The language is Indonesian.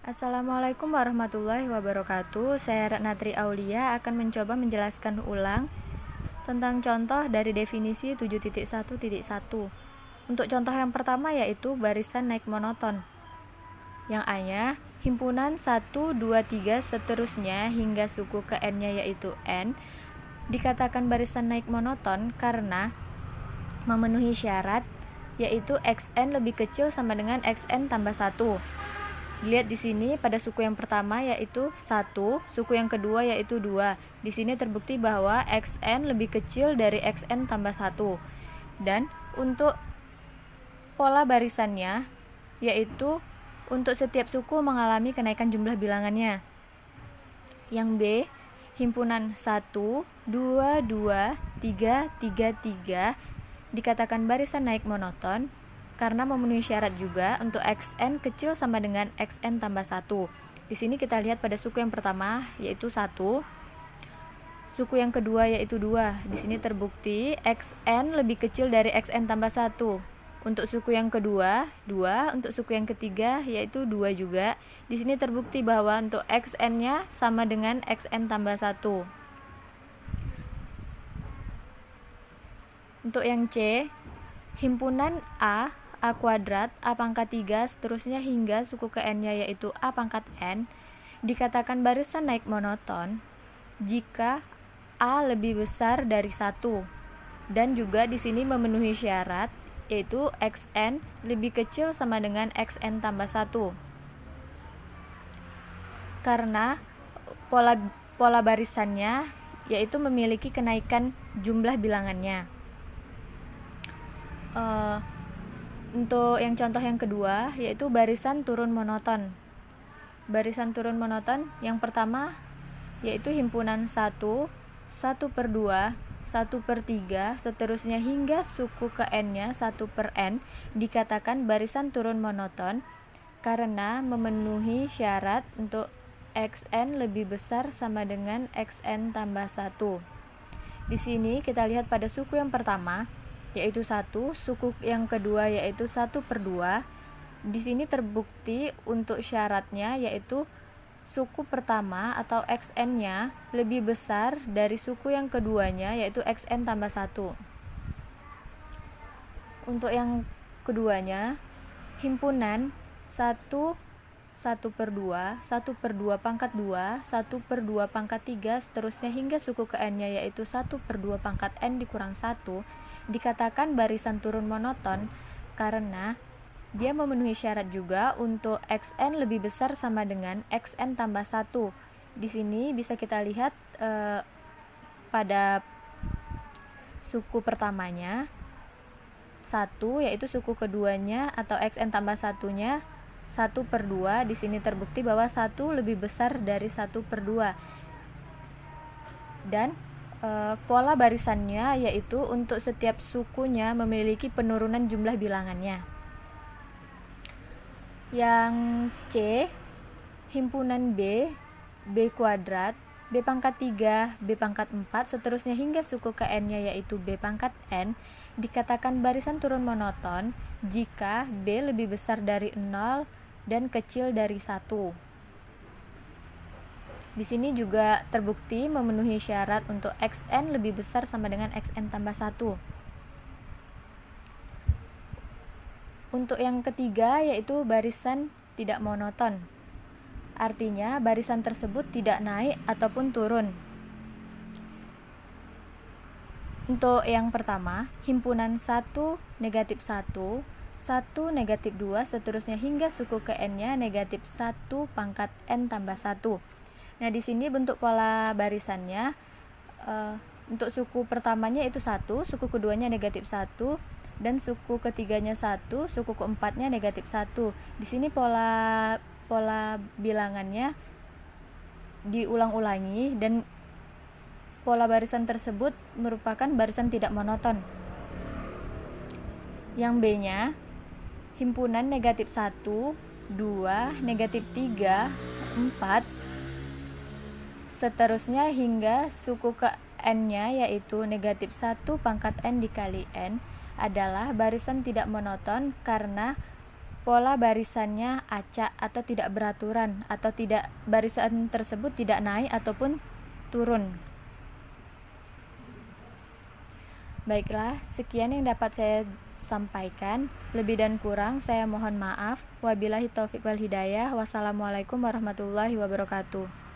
Assalamualaikum warahmatullahi wabarakatuh. Saya Ratnatri Aulia akan mencoba menjelaskan ulang tentang contoh dari definisi 7.1.1. Untuk contoh yang pertama yaitu barisan naik monoton. Yang A-nya, himpunan 1, 2, 3 seterusnya hingga suku ke N-nya yaitu N dikatakan barisan naik monoton karena memenuhi syarat yaitu XN lebih kecil sama dengan XN tambah 1. Lihat di sini pada suku yang pertama yaitu 1, suku yang kedua yaitu 2. Di sini terbukti bahwa XN lebih kecil dari XN tambah 1. Dan untuk pola barisannya yaitu untuk setiap suku mengalami kenaikan jumlah bilangannya. Yang B, himpunan 1, 2, 2, 3, 3, 3 dikatakan barisan naik monoton karena memenuhi syarat juga untuk XN kecil sama dengan XN tambah 1. Di sini kita lihat pada suku yang pertama yaitu 1, suku yang kedua yaitu 2. Di sini terbukti XN lebih kecil dari XN tambah 1. Untuk suku yang kedua 2, untuk suku yang ketiga yaitu 2 juga. Di sini terbukti bahwa untuk XN-nya sama dengan XN tambah 1. Untuk yang C, himpunan A kuadrat, A pangkat 3, seterusnya hingga suku ke N-nya yaitu A pangkat N, dikatakan barisan naik monoton jika A lebih besar dari 1. Dan juga di sini memenuhi syarat, yaitu XN lebih kecil sama dengan XN tambah 1. Karena pola barisannya yaitu memiliki kenaikan jumlah bilangannya. Untuk yang contoh yang kedua yaitu barisan turun monoton. Barisan turun monoton yang pertama yaitu himpunan 1, 1/2, 1/3 seterusnya hingga suku ke N-nya 1/N dikatakan barisan turun monoton karena memenuhi syarat untuk XN lebih besar sama dengan XN tambah 1. Di sini kita lihat pada suku yang pertama yaitu 1, suku yang kedua yaitu 1/2. Di sini terbukti untuk syaratnya yaitu suku pertama atau XN-nya lebih besar dari suku yang keduanya yaitu XN tambah 1. Untuk yang keduanya, himpunan 1, 1/2, 1/2 pangkat 2, 1/2 pangkat 3, seterusnya hingga suku ke N-nya yaitu 1/2 pangkat N dikurang 1 dikatakan barisan turun monoton karena dia memenuhi syarat juga untuk XN lebih besar sama dengan XN tambah 1. Di sini bisa kita lihat pada suku pertamanya 1 yaitu suku keduanya atau XN tambah 1-nya 1/2. Di sini terbukti bahwa 1 lebih besar dari 1/2. Dan pola barisannya yaitu untuk setiap sukunya memiliki penurunan jumlah bilangannya. Yang C, himpunan B, B kuadrat, B pangkat 3, B pangkat 4, seterusnya hingga suku ke N-nya yaitu B pangkat N dikatakan barisan turun monoton jika B lebih besar dari 0 dan kecil dari 1. Di sini juga terbukti memenuhi syarat untuk XN lebih besar sama dengan XN tambah 1. Untuk yang ketiga yaitu barisan tidak monoton. Artinya barisan tersebut tidak naik ataupun turun. Untuk yang pertama, himpunan 1, negatif 1, 1, negatif 2, seterusnya hingga suku ke N-nya negatif 1 pangkat N tambah 1. Nah, di sini bentuk pola barisannya untuk suku pertamanya itu 1, suku keduanya negatif 1, dan suku ketiganya 1, suku keempatnya negatif 1. Di sini pola bilangannya diulang-ulangi dan pola barisan tersebut merupakan barisan tidak monoton. Yang B-nya himpunan negatif 1, 2, negatif 3, 4 seterusnya hingga suku ke N-nya yaitu negatif 1 pangkat N dikali N adalah barisan tidak monoton karena pola barisannya acak atau tidak beraturan, atau tidak barisan tersebut tidak naik ataupun turun. Baiklah, sekian yang dapat saya sampaikan. Lebih dan kurang saya mohon maaf. Wabillahi taufiq wal hidayah. Wassalamualaikum warahmatullahi wabarakatuh.